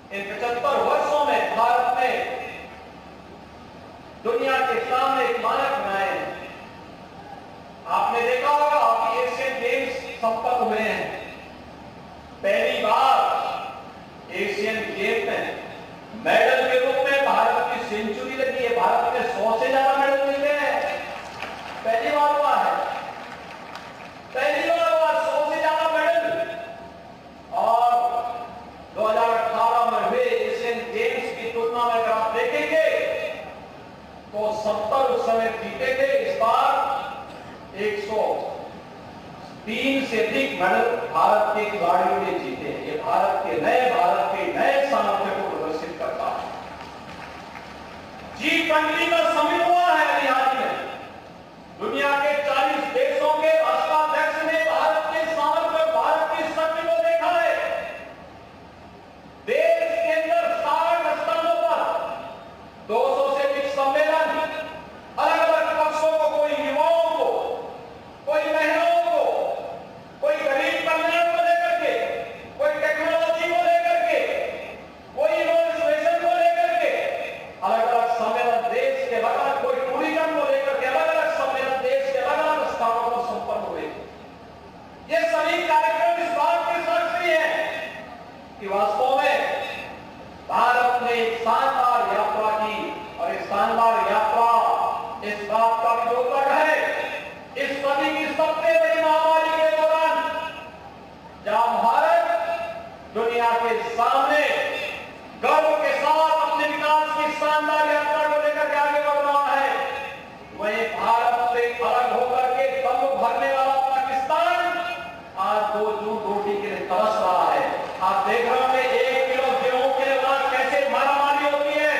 इन 75 वर्षों में भारत ने दुनिया के सामने एक मानक बनाए हैं। आपने देखा होगा आप एशियन गेम्स संपन्न हुए हैं। पहली बार एशियन गेम में मेडल के रूप में भारत की सेंचुरी लगी है। भारत ने 100 से ज्यादा मेडल जीते हैं। पहली बार हुआ है, पहली बार हुआ 100 से ज्यादा मेडल। और 2018 में हुए एशियन गेम्स की तुलना में अगर आप देखेंगे तो 70 उस समय जीते थे। इस बार 103 से अधिक मेडल भारत के खिलाड़ियों ने जीते हैं। ये भारत के नए सामर्थ्य को प्रदर्शित करता है। G20 का समिट हुआ है अभी हाल में। दुनिया के 40 देशों के राष्ट्राध्यक्ष ने भारत के सामर्थ्य, भारत की शक्ति को देखा है। देश के अंदर 60 स्थानों पर 200 से अधिक सम्मेलन, अलग अलग पक्षों को, कोई युवाओं को, कोई महिलाओं को, कोई गरीब कल्याण को लेकर के, कोई टेक्नोलॉजी को लेकर के, कोई इनोवेशन को लेकर के, अलग अलग सम्मेलन देश के अलग, कोई टूरिज्म को लेकर के अलग अलग सम्मेलन देश के अलग अलग स्थानों पर संपन्न हुए। ये सभी कार्यक्रम इस बात के साक्षी हैं कि वास्तव में भारत ने एक शानदार यात्रा की। और इस शानदार यात्रा इस बात का भी द्योतक है, इस सदी की सबसे बड़ी महामारी के दौरान जहां भारत दुनिया के सामने गर्व के साथ अपने विकास की शानदार यात्रा को लेकर के आगे बढ़ रहा है, वहीं भारत से अलग होकर के दम भरने वाला पाकिस्तान आज 2 जून रोटी के लिए तरस रहा है। आप देख रहे होंगे 1 किलो गेहूं के बाद कैसे मारामारी होती है।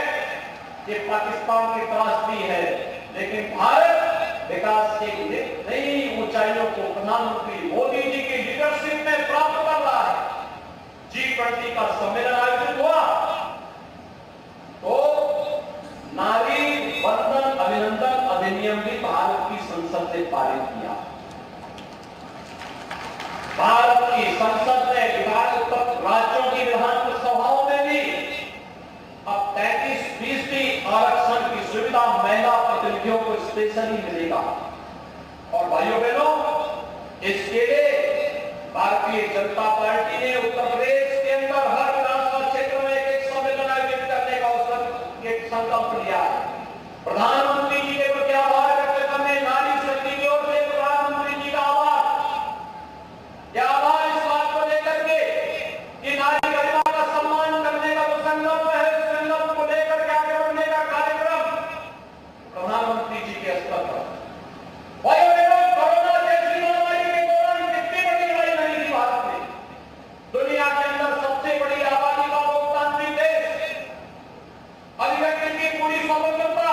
ये पाकिस्तान की त्रासदी है, लेकिन भारत विकास की नई ऊंचाइयों को प्रधानमंत्री मोदी जी की लीडरशिप में प्राप्त कर रहा है। G20 का सम्मेलन आयोजित हुआ तो नारी वंदन अभिनंदन अधिनियम भी भारत की संसद ने पारित किया। भारत की संसद ने विभाजित राज्यों की विधानसभाओं में भी अब 33% आरक्षण की सुविधा महिला प्रतिनिधियों को स्पेशली मिलेगा। और भाइयों बहनों, इसके लिए भारतीय जनता पार्टी ने उत्तर प्रदेश के अंदर हर विधानसभा क्षेत्र में एक सम्मेलन आयोजित करने का एक संकल्प लिया है। प्रधानमंत्री जी के प्रति आभार व्यक्त करने, नारी शक्ति की ओर से प्रधानमंत्री जी का आभार। क्या आभार इस बात को लेकर के कि नारी गरिमा का सम्मान करने का जो संकल्प है, उस संकल्प को लेकर के आगे बढ़ने का कार्यक्रम प्रधानमंत्री जी के स्तर पर। कोरोना जैसी महामारी के दौरान कितनी बड़ी लड़ाई लड़ी थी भारत ने। दुनिया के अंदर सबसे बड़ी आबादी का लोकतांत्रिक देश, अभिव्यक्ति की पूरी स्वतंत्रता,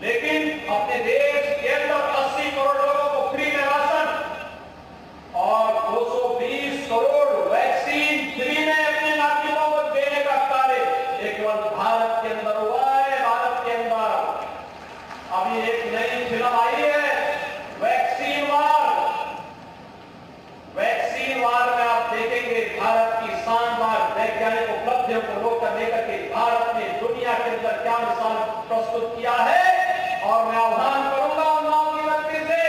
लेकिन अपने देश के अंदर 80 करोड़ लोगों को फ्री में राशन और 220 करोड़ वैक्सीन फ्री में अपने नागरिकों को देने का कार्य एक बार भारत के अंदर हुआ है। भारत के अंदर अभी एक नई फिल्म आई है वैक्सीन वार। वैक्सीन वार में आप देखेंगे भारत की शानदार वैज्ञानिक उपलब्धियों को रोक लेकर के भारत ने दुनिया के अंदर क्या मिसाल प्रस्तुत किया है। और मैं आह्वान करूंगा उन नाम की व्यक्ति से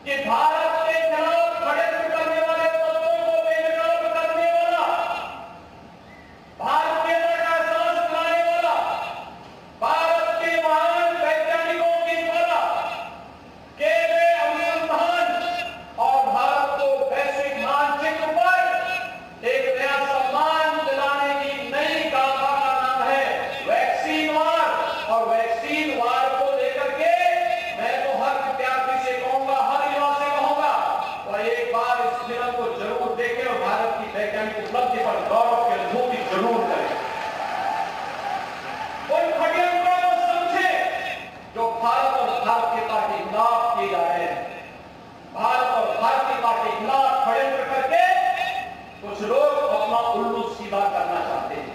कि भारत के खिलाफ षड्यंत्र करने वाले तत्वों को बेनकाब करने वाला, भारतीयता का एहसास दिलाने वाला, भारत के महान वैज्ञानिकों की द्वारा किए गए अनुसंधान और भारत को वैश्विक मानचित्र पर एक नया सम्मान दिलाने की नई गाथा का नाम है वैक्सीन वार। और वैक्सीन वार को लेकर के मैं तो हर विद्यार्थी से कहूंगा, हर युवा से कहूंगा, और एक बार इस फिल्म को जरूर देखें और भारत की वैज्ञानिक उपलब्धि पर गौरव की अनुभूति जरूर करें। उन षड्यंत्रों को समझे जो भारत और भारतीयता के खिलाफ किए जा रहे हैं। भारत और भारतीयता के खिलाफ षड्यंत्र करके कुछ लोग अपना उल्लू सीधा करना चाहते हैं।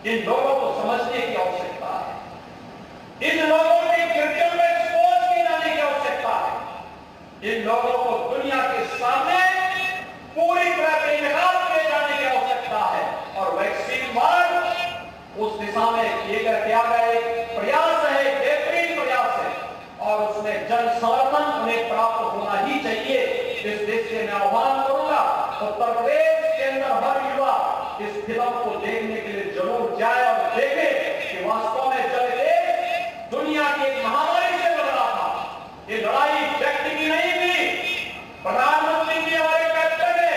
इन लोगों को समझने की आवश्यकता है, इन लोगों के कृत्यों को एक्सपोज किए जाने की आवश्यकता है, इन लोगों को दुनिया के सामने पूरी तरह बेनकाब किए जाने की आवश्यकता है। उस दिशा में किया गया एक प्रयास है, बेहतरीन प्रयास है, और उसमें जन समर्थन उन्हें प्राप्त होना ही चाहिए। इस देश से मैं आह्वान करूंगा, उत्तर प्रदेश के अंदर हर युवा इस फिल्म को देखने के लिए जरूर जाए और देखे कि वास्तव में जब देश दुनिया की एक महामारी से लड़ रहा था, ये लड़ाई व्यक्ति की नहीं थी, प्रधानमंत्री जी हमारे कैप्टन है,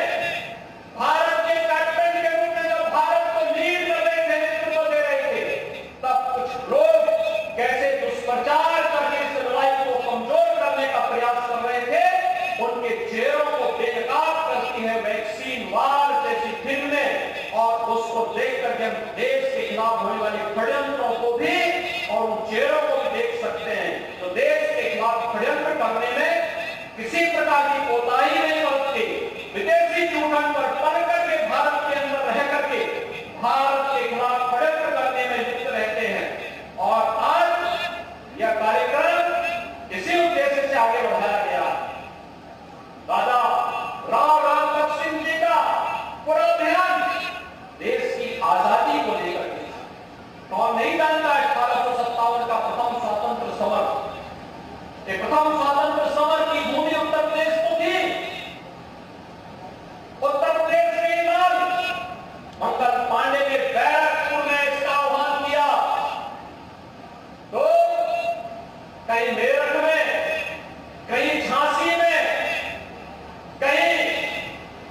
भारत के कैप्टन के रूप में जब भारत को लीड कर रहे थे, नेतृत्व दे रहे थे, तब कुछ लोग कैसे दुष्प्रचार करके इस लड़ाई को कमजोर करने का प्रयास कर रहे थे। उनके चेहरों को बेनकाब करती है वैक्सीन वार जैसी फिल्में, और उसको देखकर हम देश के खिलाफ होने वाले षड्यंत्रों को भी और उन चेहरों को भी देख सकते हैं। तो देश के खिलाफ षड्यंत्र करने में किसी प्रकार की कोताही नहीं बरतती, विदेशी जूठन पर पड़ करके भारत के अंदर रह करके भारत के खिलाफ षड्यंत्र करने में लिप्त रहते हैं। और आज यह कार्यक्रम इसी उद्देश्य से आगे बढ़ाया गया। राजा राम बख्श सिंह जी का पूरा ध्यान देश की आजादी को लेकर के। कौन नहीं जानता 1857 का प्रथम स्वतंत्र समर, ये प्रथम स्वतंत्र समर की भूमि उत्तर प्रदेश को थी। उत्तर प्रदेश के लाल मंगल पांडे ने बैरकपुर में इसका आह्वान किया, तो कहीं मेरठ में, कहीं झांसी में, कहीं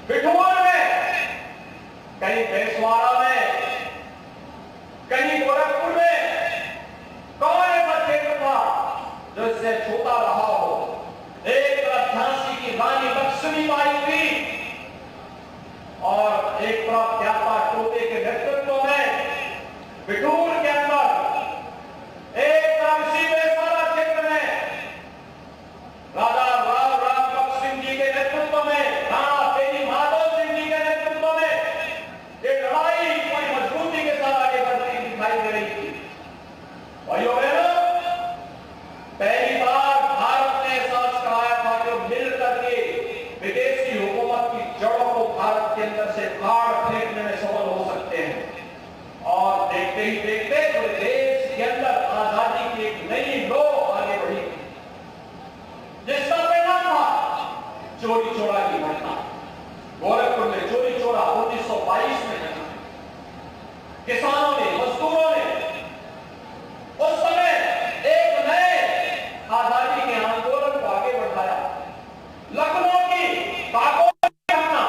बिठूर में, कहीं बेसवाड़ा में, कहीं गोरखपुर में, कौन ऐसा क्षेत्र था जो इससे छोटा रहा हो। एक तरफ झांसी की रानी लक्ष्मीबाई थी और एक तरफ ज्ञाता टोपे के नेतृत्व में बिठूर के अंदर, एक तरफ इसी बेसवाड़ा क्षेत्र में राजा राम बख्श सिंह जी के नेतृत्व में, राणा तेजी माधव सिंह जी के नेतृत्व में ये लड़ाई कोई मजबूती के साथ आगे बढ़ती दिखाई दे रही थी। भाइयों बहनों, पहली बार भारत ने एहसास कराया था कि मिल करके विदेशी हुकूमत की जड़ों को भारत के अंदर से फाड़ फेंकने में सफल हो सकते हैं। और देखते ही देखते पूरे देश के अंदर आजादी की एक नई लो आगे बढ़ी, जिसका परिणाम था चोरी चोरा की घटना। गोरखपुर में चोरी चोरा 1922 में घटना। किसानों ने, मजदूरों ने उस समय एक नए आजादी के आंदोलन को आगे बढ़ाया। लखनऊ की काकोरी घटना,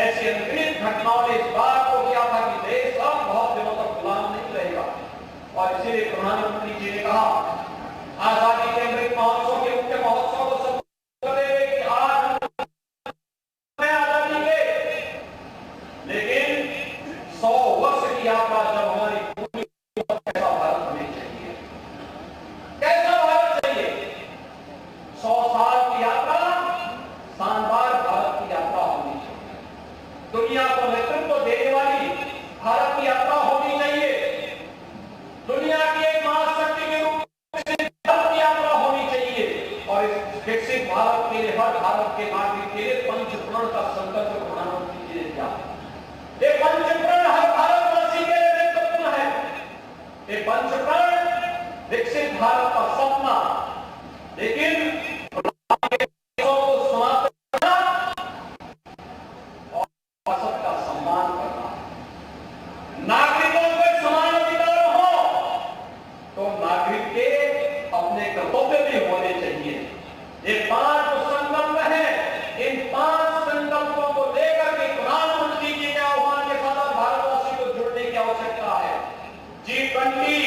ऐसी अनगिनत घटनाओं ने इस बात को किया था कि देश अब बहुत दिनों तक गुलाम नहीं रहेगा। और इसीलिए प्रधानमंत्री जी ने कहा, आजादी के अमृत महोत्सव के मुख्य महोत्सव को संबोधित करते हुए कि आज आजादी के, लेकिन 100 वर्ष की यात्रा जब हमारी पूरी, कैसा भारत हमें चाहिए, कैसा भारत चाहिए। 100 साल की यात्रा शानदार भारत की यात्रा होनी चाहिए, दुनिया को नेतृत्व देने वाली भारत की यात्रा होनी चाहिए, दुनिया की एक महाशक्ति के रूप में भारत की यात्रा होनी चाहिए। और इस विकसित भारत के लिए, हर भारत के नागरिक के लिए पंचप्रण का संकल्प प्रधानमंत्री जी ने किया। ये पंचप्रण हर भारतवासी के लिए महत्वपूर्ण है। ये पंचप्रण विकसित भारत का सपना, लेकिन को समाप्त करना और सबका सम्मान करना, नागरिकों को समान अधिकार हो तो नागरिक के अपने कर्तव्य भी होने चाहिए। ये 5 संकल्प हैं, इन 5 संकल्पों को लेकर के प्रधानमंत्री जी के आह्वान के साथ भारतवासी को जुड़ने की आवश्यकता है। G20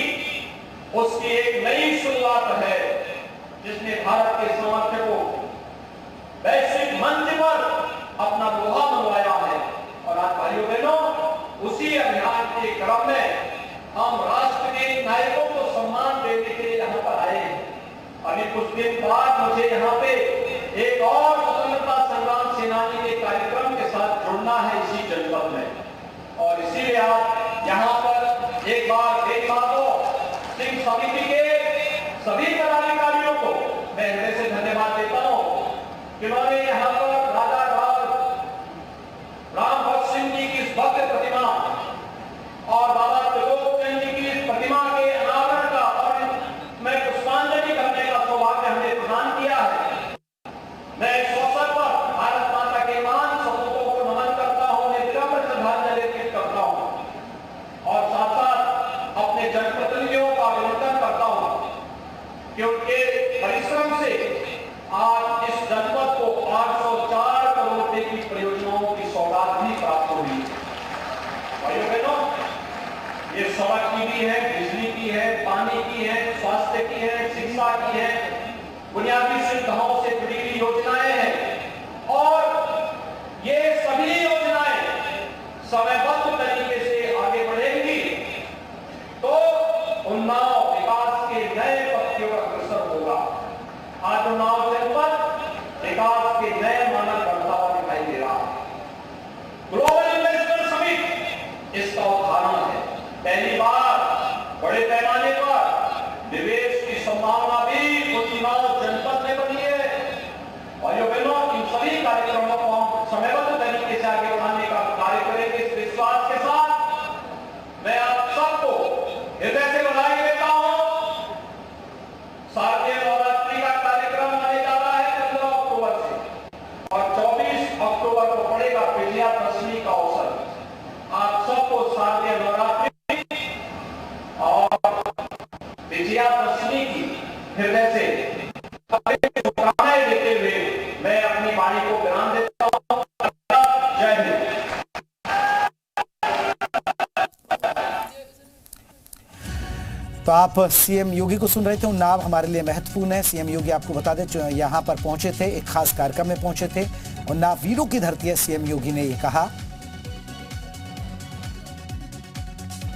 उसकी एक नई शुरुआत है, जिसने भारत के सामर्थ्य को वैश्विक मंच पर अपना लोहा मनवाया है। और आज भाइयों बहनों, उसी अभियान के क्रम में हम राष्ट्र के नायकों को सम्मान देने के लिए यहाँ पर आए हैं। अभी कुछ दिन बाद मुझे यहाँ पे एक और स्वतंत्रता संग्राम सेनानी के कार्यक्रम के साथ जुड़ना है इसी जनपद में। और इसीलिए आप यहाँ पर एक बार सिंह समिति के सभी पदाधिकारियों को मैं हृदय से धन्यवाद देता हूँ कि उन्होंने यहाँ पर राजा राम बख्श सिंह जी की इस भव्य प्रतिमा और बाबा त्रिलोक ये सड़क की भी है, बिजली की है, पानी की है, स्वास्थ्य की है, शिक्षा की है, बुनियादी सुविधाओं से जुड़ी हुई योजनाएं हैं और ये सभी योजनाएं समयबद्ध तरीके से आगे बढ़ेंगी तो उन्नाव विकास के नए पथ की ओर अग्रसर होगा। आज उन्नाव जनपद विकास के नए मानक बढ़ता हुआ दिखाई दे रहा है। ग्लोबल इन्वेस्टर समिट इसका उदाहरण है। पहली बार बड़े पैमाने पर निवेश की संभावना भी उन्नाव जनपद में बनी है और यो बहनों इन सभी कार्यक्रमों को हम समयबद्ध तरीके से आगे बढ़ाने का कार्य करेंगे। इस विश्वास के साथ मैं आप सबको हृदय से बधाई देता हूं। शारदीय नवरात्रि का कार्यक्रम आने जा रहा है 15 अक्टूबर से और 24 अक्टूबर को पड़ेगा विजयादशमी का अवसर। आप सबको शारदीय नवरात्रि और विजयादशमी की हृदय से शुभकामनाएं देते हुए मैं अपनी वाणी को विराम देता हूं। जय हिंद। तो आप सीएम योगी को सुन रहे थे। उन्नाव हमारे लिए महत्वपूर्ण है। सीएम योगी आपको बता दें यहाँ पर पहुंचे थे, एक खास कार्यक्रम में पहुंचे थे। उन्नाव वीरों की धरती है, सीएम योगी ने ये कहा।